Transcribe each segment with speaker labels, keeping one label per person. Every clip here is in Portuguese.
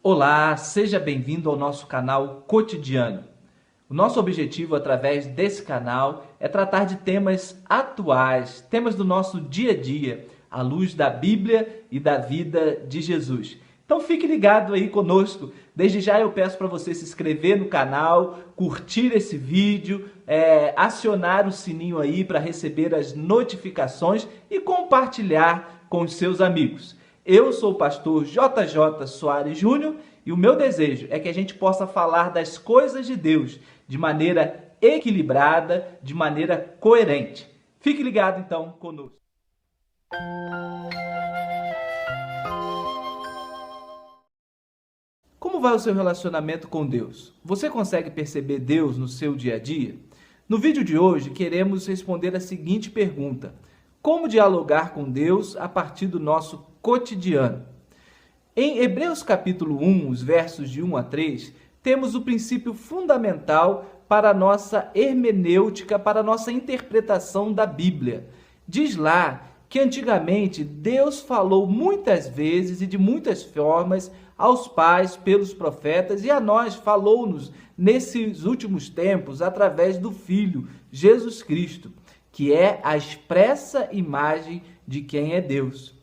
Speaker 1: Olá, seja bem-vindo ao nosso canal Cotidiano. O nosso objetivo através desse canal é tratar de temas atuais, temas do nosso dia a dia, à luz da Bíblia e da vida de Jesus. Então fique ligado aí conosco. Desde já eu peço para você se inscrever no canal, curtir esse vídeo, acionar o sininho aí para receber as notificações e compartilhar com os seus amigos. Eu sou o pastor JJ Soares Júnior e o meu desejo é que a gente possa falar das coisas de Deus de maneira equilibrada, de maneira coerente. Fique ligado então conosco. Como vai o seu relacionamento com Deus? Você consegue perceber Deus no seu dia a dia? No vídeo de hoje queremos responder a seguinte pergunta: como dialogar com Deus a partir do nosso cotidiano? Em Hebreus capítulo 1, os versos de 1 a 3, temos o princípio fundamental para a nossa hermenêutica, para a nossa interpretação da Bíblia. Diz lá que antigamente Deus falou muitas vezes e de muitas formas aos pais pelos profetas e a nós falou-nos nesses últimos tempos através do Filho, Jesus Cristo, que é a expressa imagem de quem é Deus.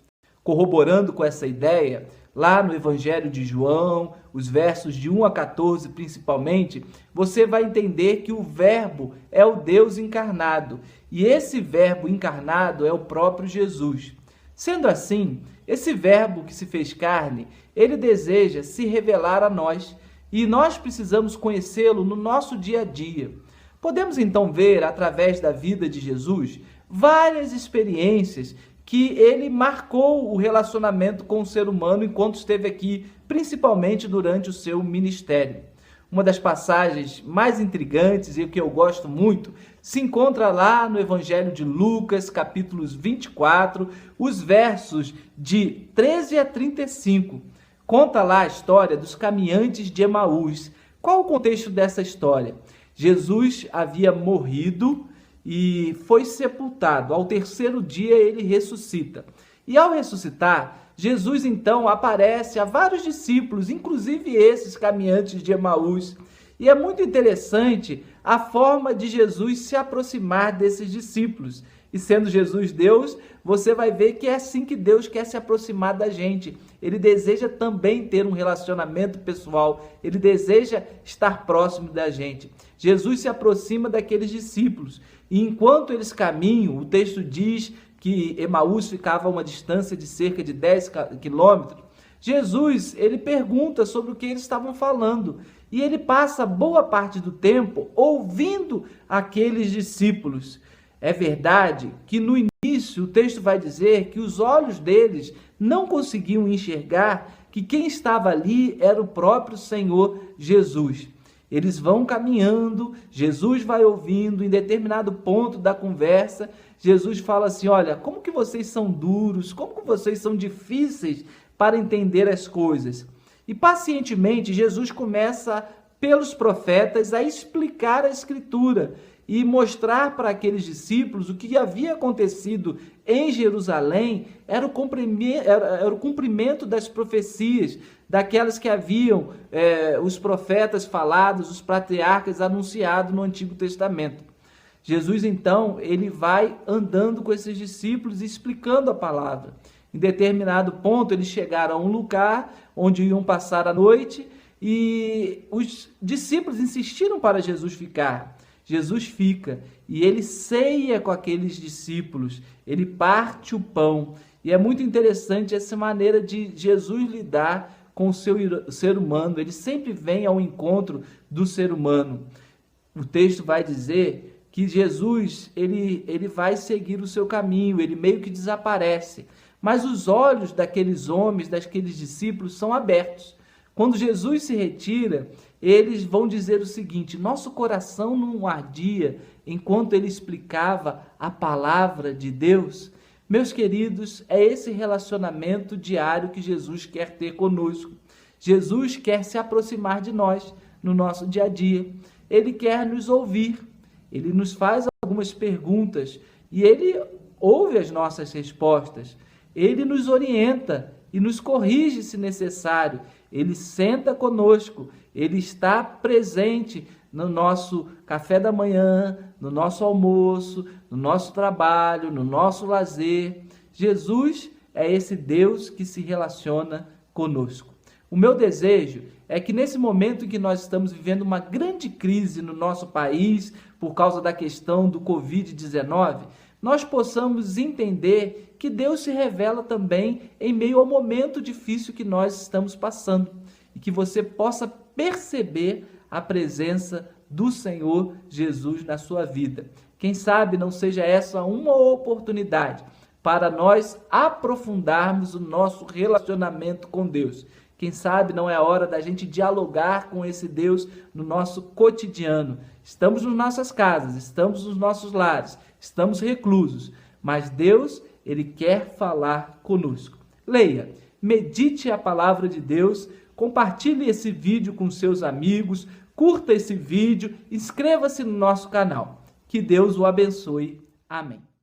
Speaker 1: Corroborando com essa ideia, lá no Evangelho de João, os versos de 1 a 14 principalmente, você vai entender que o Verbo é o Deus encarnado, e esse Verbo encarnado é o próprio Jesus. Sendo assim, esse Verbo que se fez carne, ele deseja se revelar a nós, e nós precisamos conhecê-lo no nosso dia a dia. Podemos então ver, através da vida de Jesus, várias experiências que ele marcou o relacionamento com o ser humano enquanto esteve aqui, principalmente durante o seu ministério. Uma das passagens mais intrigantes e que eu gosto muito se encontra lá no Evangelho de Lucas, capítulos 24, os versos de 13 a 35. Conta lá a história dos caminhantes de Emaús. Qual o contexto dessa história? Jesus havia morrido e foi sepultado. Ao terceiro dia ele ressuscita. E ao ressuscitar, Jesus então aparece a vários discípulos, inclusive esses caminhantes de Emaús. E é muito interessante a forma de Jesus se aproximar desses discípulos. E sendo Jesus Deus, você vai ver que é assim que Deus quer se aproximar da gente. Ele deseja também ter um relacionamento pessoal. Ele deseja estar próximo da gente. Jesus se aproxima daqueles discípulos. E enquanto eles caminham, o texto diz que Emaús ficava a uma distância de cerca de 10 quilômetros. Jesus, ele pergunta sobre o que eles estavam falando. E ele passa boa parte do tempo ouvindo aqueles discípulos. É verdade que no início o texto vai dizer que os olhos deles não conseguiam enxergar que quem estava ali era o próprio Senhor Jesus. Eles vão caminhando, Jesus vai ouvindo, em determinado ponto da conversa, Jesus fala assim: olha, como que vocês são duros, como que vocês são difíceis para entender as coisas. E pacientemente Jesus começa pelos profetas a explicar a Escritura e mostrar para aqueles discípulos o que havia acontecido em Jerusalém era o cumprimento das profecias, daquelas que haviam os profetas falados, os patriarcas anunciados no Antigo Testamento. Jesus, então, ele vai andando com esses discípulos e explicando a palavra. Em determinado ponto, eles chegaram a um lugar onde iam passar a noite e os discípulos insistiram para Jesus ficar. Jesus fica e ele ceia com aqueles discípulos, ele parte o pão. E é muito interessante essa maneira de Jesus lidar com o ser humano. Ele sempre vem ao encontro do ser humano. O texto vai dizer que Jesus ele vai seguir o seu caminho, ele meio que desaparece. Mas os olhos daqueles homens, daqueles discípulos são abertos. Quando Jesus se retira, eles vão dizer o seguinte: nosso coração não ardia enquanto ele explicava a palavra de Deus. Meus queridos, é esse relacionamento diário que Jesus quer ter conosco. Jesus quer se aproximar de nós no nosso dia a dia. Ele quer nos ouvir. Ele nos faz algumas perguntas e ele ouve as nossas respostas. Ele nos orienta e nos corrige se necessário. Ele senta conosco. Ele está presente no nosso café da manhã, no nosso almoço, no nosso trabalho, no nosso lazer. Jesus é esse Deus que se relaciona conosco. O meu desejo é que nesse momento em que nós estamos vivendo uma grande crise no nosso país por causa da questão do Covid-19, nós possamos entender que Deus se revela também em meio ao momento difícil que nós estamos passando e que você possa perceber a presença do Senhor Jesus na sua vida. Quem sabe não seja essa uma oportunidade para nós aprofundarmos o nosso relacionamento com Deus. Quem sabe não é a hora da gente dialogar com esse Deus no nosso cotidiano. Estamos nas nossas casas, estamos nos nossos lares, estamos reclusos, mas Deus, Ele quer falar conosco. Leia, medite a palavra de Deus, compartilhe esse vídeo com seus amigos, curta esse vídeo, inscreva-se no nosso canal. Que Deus o abençoe. Amém.